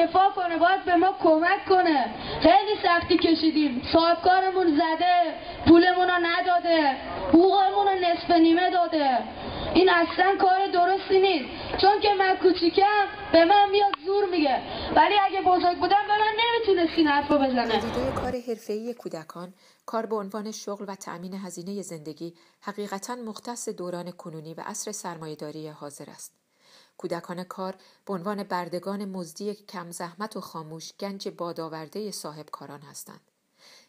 دفاع کنه، باید به ما کمک کنه. خیلی سختی کشیدیم، صاحبکارمون زده، پولمون رو نداده، حقوقمون رو نصف نیمه داده. این اصلا کار درستی نیست، چون که من کوچیکم به من میاد زور میگه، ولی اگه بزرگ بودم به من نمیتونست این حرف رو بزنه. پدیده کار حرفه‌ای کودکان، کار به عنوان شغل و تأمین هزینه زندگی، حقیقتاً مختص دوران کنونی و عصر سرمایه‌داری حاضر است. کودکان کار به عنوان بردگان مزدی کم زحمت و خاموش گنج بادآورده صاحب کاران هستند.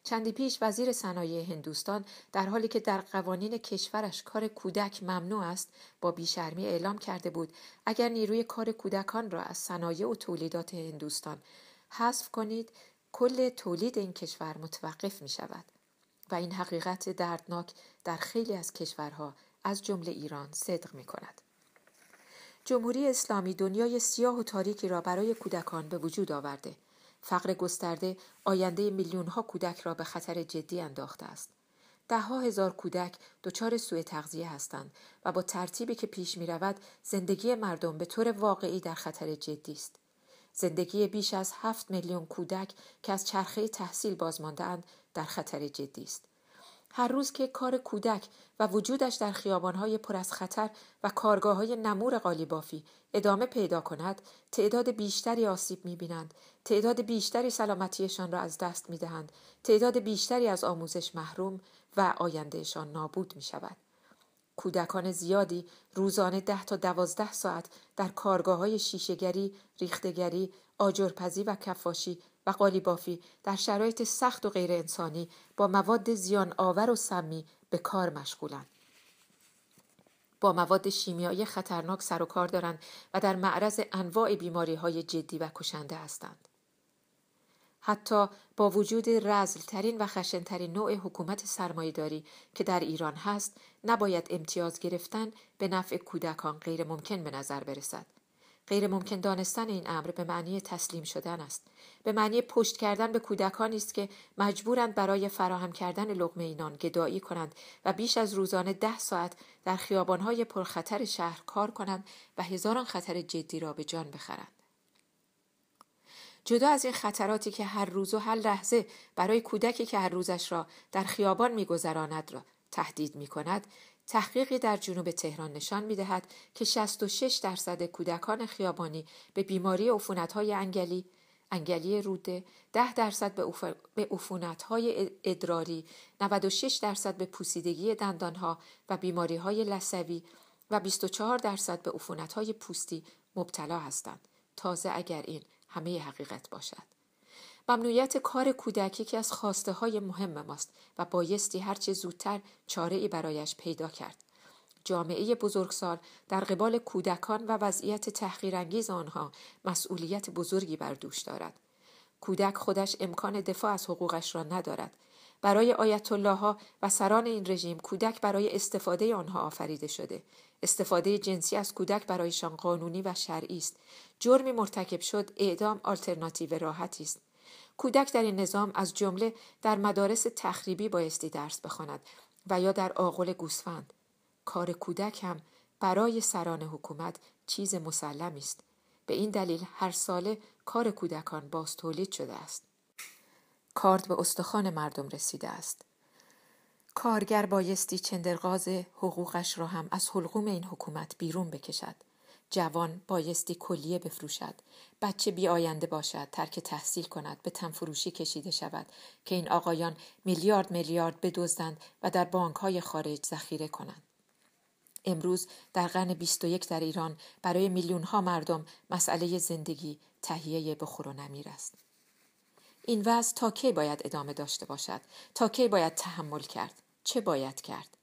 چندی پیش وزیر صنایع هندوستان در حالی که در قوانین کشورش کار کودک ممنوع است، با بیشرمی اعلام کرده بود اگر نیروی کار کودکان را از صنایع و تولیدات هندوستان حذف کنید، کل تولید این کشور متوقف می شود. و این حقیقت دردناک در خیلی از کشورها از جمله ایران صدق می کند. جمهوری اسلامی دنیای سیاه و تاریکی را برای کودکان به وجود آورده. فقر گسترده آینده میلیون‌ها کودک را به خطر جدی انداخته است. ده‌ها هزار کودک دچار سوء تغذیه هستند و با ترتیبی که پیش می‌رود زندگی مردم به طور واقعی در خطر جدی است. زندگی بیش از 7 میلیون کودک که از چرخه تحصیل بازمانده‌اند در خطر جدی است. هر روز که کار کودک و وجودش در خیابان‌های پر از خطر و کارگاه‌های نمور قالیبافی ادامه پیدا کند، تعداد بیشتری آسیب می‌بینند، تعداد بیشتری سلامتیشان را از دست می‌دهند، تعداد بیشتری از آموزش محروم و آیندهشان نابود می‌شود. کودکان زیادی روزانه 10 تا 12 ساعت در کارگاه‌های شیشه‌گری، ریخته‌گری، آجرپزی و کفاشی و قالیبافی در شرایط سخت و غیر انسانی با مواد زیان آور و سمی به کار مشغولند. با مواد شیمیایی خطرناک سر و کار دارند و در معرض انواع بیماری‌های جدی و کشنده هستند. حتی با وجود رذل‌ترین و خشن‌ترین نوع حکومت سرمایه‌داری که در ایران هست، نباید امتیاز گرفتن به نفع کودکان غیر ممکن به نظر برسد. غیر ممکن دانستن این امر به معنی تسلیم شدن است. به معنی پشت کردن به کودکانی است که مجبورند برای فراهم کردن لقمه نان گدایی کنند و بیش از روزانه 10 ساعت در خیابان‌های پرخطر شهر کار کنند و هزاران خطر جدی را به جان بخرند. جدا از این خطراتی که هر روز و هر لحظه برای کودکی که هر روزش را در خیابان می‌گذراند را تهدید می‌کند، تحقیقی در جنوب تهران نشان می‌دهد که 66% کودکان خیابانی به بیماری عفونت‌های انگلی روده، 10% به عفونت‌های ادراری، 96% به پوسیدگی دندانها و بیماری‌های لثوی و 24% به عفونت‌های پوستی مبتلا هستند. تازه اگر این همه حقیقت باشد. ممنوعیت کار کودک یکی از خواسته های مهم ماست و بایستی هرچه زودتر چاره‌ای برایش پیدا کرد. جامعه بزرگسال در قبال کودکان و وضعیت تحقیرانگیز آنها مسئولیت بزرگی بر دوش دارد. کودک خودش امکان دفاع از حقوقش را ندارد. برای آیت الله ها و سران این رژیم کودک برای استفاده آنها آفریده شده. استفاده جنسی از کودک برایشان قانونی و شرعی است. جرمی مرتکب شد اعدام آلترناتیو راحتی است. کودک در این نظام از جمله در مدارس تخریبی بایستی درس بخواند و یا در آغل گوسفند. کار کودک هم برای سران حکومت چیز مسلمی است. به این دلیل هر ساله کار کودکان باز تولید شده است. کارد به استخوان مردم رسیده است. کارگر بایستی چندرغاز حقوقش را هم از حلقوم این حکومت بیرون بکشد. جوان بایستی کلیه بفروشد. بچه بی آینده باشد، ترک تحصیل کند، به تنفروشی کشیده شود که این آقایان میلیارد بدزدند و در بانک‌های خارج ذخیره کنند. امروز در قرن 21 در ایران برای میلیون‌ها مردم مسئله زندگی تهیه بخور و نمیر است. این وضع تا کی باید ادامه داشته باشد؟ تا کی باید تحمل کرد؟ چه باید کرد؟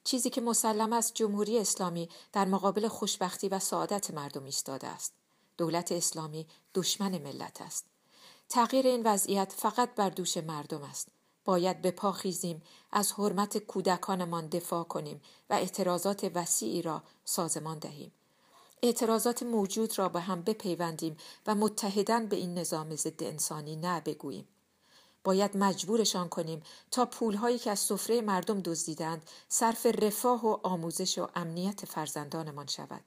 چیزی که مسلم است جمهوری اسلامی در مقابل خوشبختی و سعادت مردم ایستاده است. دولت اسلامی دشمن ملت است. تغییر این وضعیت فقط بر دوش مردم است. باید به پا خیزیم، از حرمت کودکانمان دفاع کنیم و اعتراضات وسیعی را سازمان دهیم. اعتراضات موجود را به هم بپیوندیم و متحداً به این نظام ضد انسانی نه بگوییم. باید مجبورشان کنیم تا پولهایی که از سفره مردم دزدیدند صرف رفاه و آموزش و امنیت فرزندانمان شود.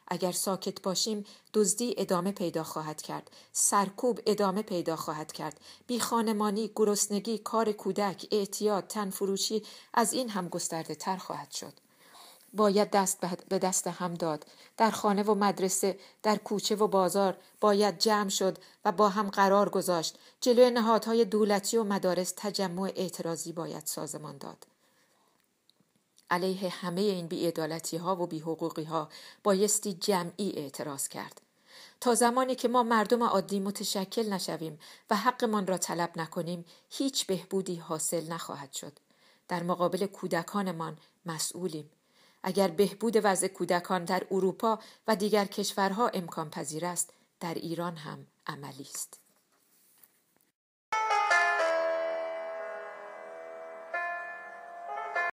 اگر ساکت باشیم دزدی ادامه پیدا خواهد کرد، سرکوب ادامه پیدا خواهد کرد، بیخانمانی، گرسنگی، کار کودک، اعتیاد، تنفروشی از این هم گسترده تر خواهد شد. باید دست به دست هم داد. در خانه و مدرسه، در کوچه و بازار باید جمع شد و با هم قرار گذاشت. جلوی نهادهای دولتی و مدارس تجمع اعتراضی باید سازمان داد. علیه همه این بی‌عدالتی ها و بی‌حقوقی ها بایستی جمعی اعتراض کرد. تا زمانی که ما مردم عادی متشکل نشویم و حقمان را طلب نکنیم، هیچ بهبودی حاصل نخواهد شد. در مقابل کودکانمان مسئولیم. اگر بهبود وضع کودکان در اروپا و دیگر کشورها امکان پذیر است، در ایران هم عملی است.